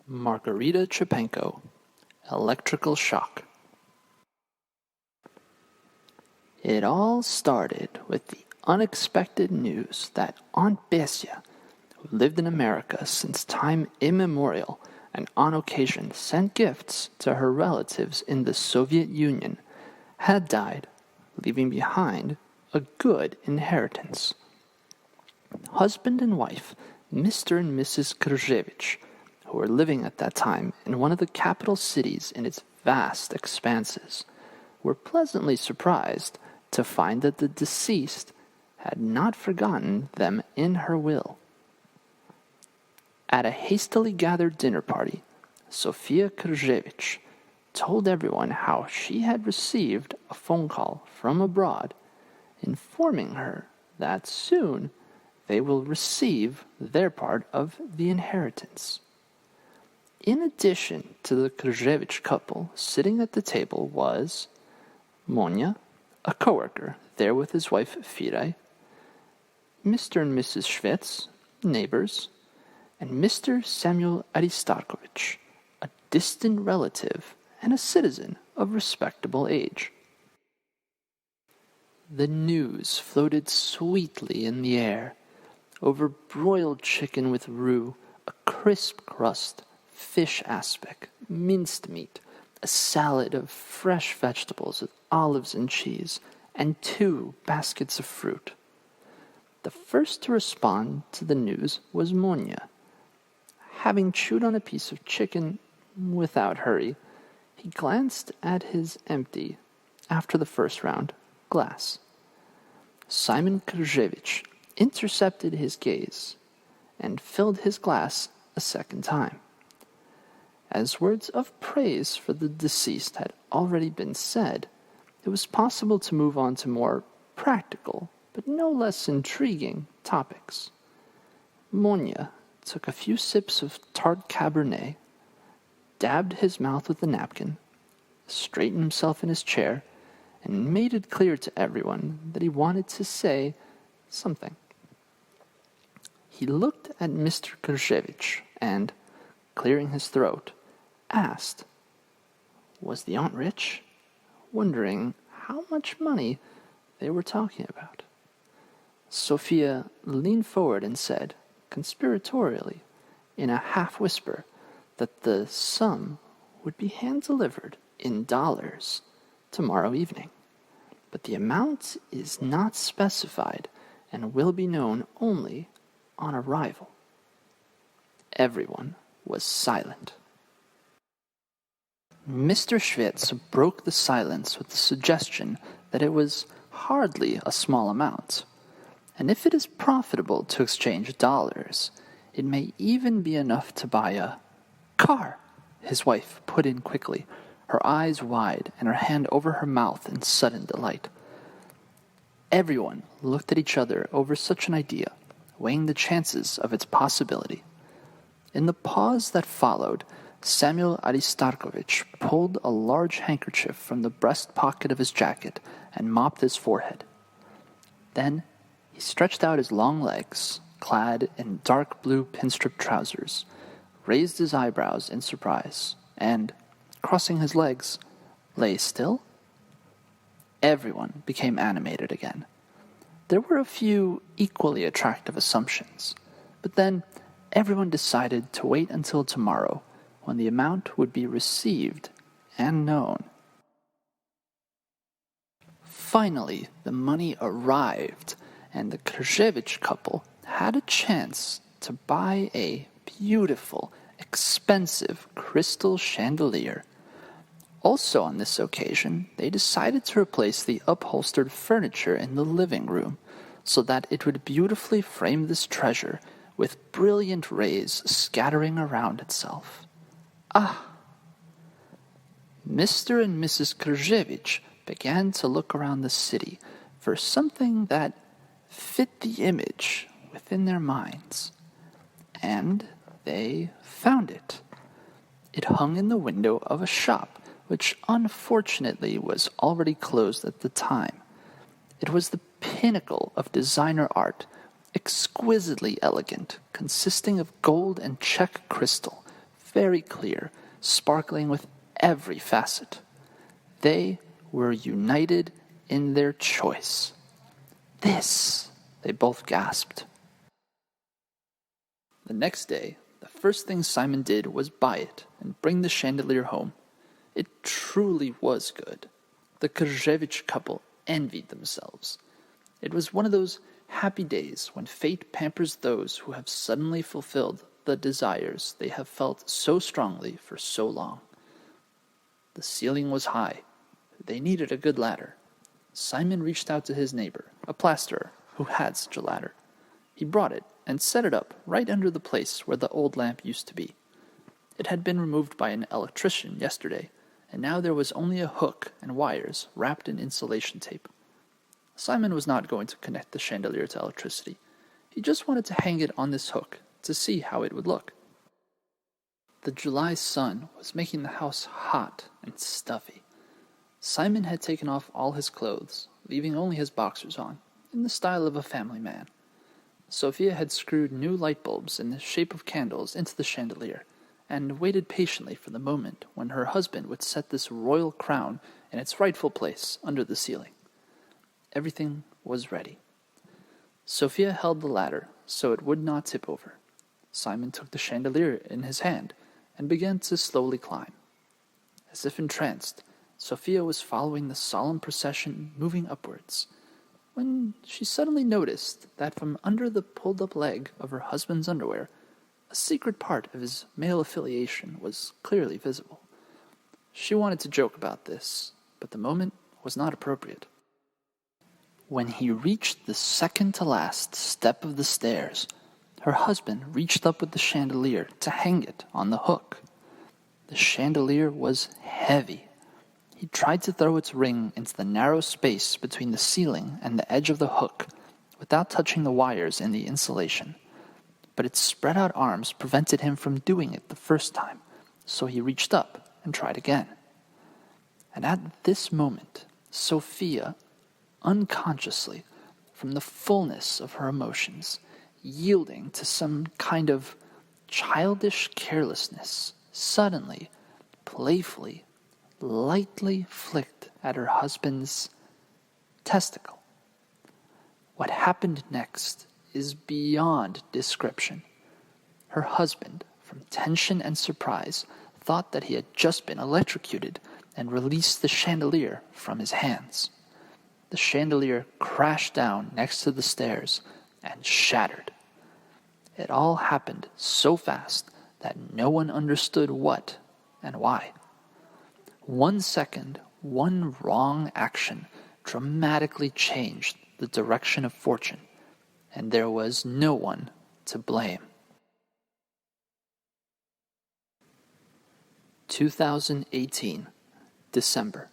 Margarita Chopenko, Electrical Shock. It all started with the unexpected news that Aunt Bessia, who lived in America since time immemorial and on occasion sent gifts to her relatives in the Soviet Union, had died, leaving behind a good inheritance. Husband and wife, Mr. and Mrs. Krzevich, who were living at that time in one of the capital cities in its vast expanses, were pleasantly surprised to find that the deceased had not forgotten them in her will. At a hastily gathered dinner party, Sofia Krzevich told everyone how she had received a phone call from abroad informing her that soon they will receive their part of the inheritance. In addition to the Krzevich couple, sitting at the table was Monya, a coworker, there with his wife Firai, Mr. and Mrs. Schwitz, neighbors, and Mr. Samuel Aristarkovich, a distant relative and a citizen of respectable age. The news floated sweetly in the air, over broiled chicken with roux, a crisp crust, fish aspic, minced meat, a salad of fresh vegetables with olives and cheese, and 2 baskets of fruit. The first to respond to the news was Monya. Having chewed on a piece of chicken without hurry, he glanced at his empty, after the first round, glass. Simon Krzevich intercepted his gaze and filled his glass a second time. As words of praise for the deceased had already been said, it was possible to move on to more practical, but no less intriguing, topics. Monya took a few sips of tart Cabernet, dabbed his mouth with a napkin, straightened himself in his chair, and made it clear to everyone that he wanted to say something. He looked at Mr. Krzevich and, clearing his throat, asked, was the aunt rich? Wondering how much money they were talking about. Sophia leaned forward and said, conspiratorially, in a half-whisper, that the sum would be hand-delivered in dollars tomorrow evening, but the amount is not specified and will be known only on arrival. Everyone was silent. Mr. Schwitz broke the silence with the suggestion that it was hardly a small amount, and if it is profitable to exchange dollars, it may even be enough to buy a car, his wife put in quickly, her eyes wide and her hand over her mouth in sudden delight. Everyone looked at each other over such an idea, weighing the chances of its possibility. In the pause that followed, Samuel Aristarkovich pulled a large handkerchief from the breast pocket of his jacket and mopped his forehead. Then he stretched out his long legs, clad in dark blue pinstrip trousers, raised his eyebrows in surprise, and, crossing his legs, lay still. Everyone became animated again. There were a few equally attractive assumptions, but then everyone decided to wait until tomorrow, when the amount would be received and known. Finally, the money arrived, and the Krzevich couple had a chance to buy a beautiful, expensive crystal chandelier. Also on this occasion, they decided to replace the upholstered furniture in the living room so that it would beautifully frame this treasure with brilliant rays scattering around itself. Ah! Mr. and Mrs. Krzevich began to look around the city for something that fit the image within their minds. And they found it. It hung in the window of a shop, which unfortunately was already closed at the time. It was the pinnacle of designer art, exquisitely elegant, consisting of gold and Czech crystal, very clear, sparkling with every facet. They were united in their choice. This, they both gasped. The next day, the first thing Simon did was buy it and bring the chandelier home. It truly was good. The Krzevich couple envied themselves. It was one of those happy days when fate pampers those who have suddenly fulfilled the desires they have felt so strongly for so long. The ceiling was high. They needed a good ladder. Simon reached out to his neighbor, a plasterer, who had such a ladder. He brought it and set it up right under the place where the old lamp used to be. It had been removed by an electrician yesterday, and now there was only a hook and wires wrapped in insulation tape. Simon was not going to connect the chandelier to electricity. He just wanted to hang it on this hook to see how it would look. The July sun was making the house hot and stuffy. Simon had taken off all his clothes, leaving only his boxers on, in the style of a family man. Sophia had screwed new light bulbs in the shape of candles into the chandelier, and waited patiently for the moment when her husband would set this royal crown in its rightful place under the ceiling. Everything was ready. Sophia held the ladder so it would not tip over. Simon took the chandelier in his hand and began to slowly climb. As if entranced, Sophia was following the solemn procession moving upwards, when she suddenly noticed that from under the pulled-up leg of her husband's underwear, a secret part of his male affiliation was clearly visible. She wanted to joke about this, but the moment was not appropriate. When he reached the second-to-last step of the stairs, her husband reached up with the chandelier to hang it on the hook. The chandelier was heavy. He tried to throw its ring into the narrow space between the ceiling and the edge of the hook without touching the wires in the insulation. But its spread-out arms prevented him from doing it the first time, so he reached up and tried again. And at this moment, Sophia, unconsciously, from the fullness of her emotions, yielding to some kind of childish carelessness, suddenly, playfully, lightly flicked at her husband's testicle. What happened next is beyond description. Her husband, from tension and surprise, thought that he had just been electrocuted and released the chandelier from his hands. The chandelier crashed down next to the stairs and shattered. It all happened so fast that no one understood what and why. 1 second, one wrong action dramatically changed the direction of fortune, and there was no one to blame. 2018, December.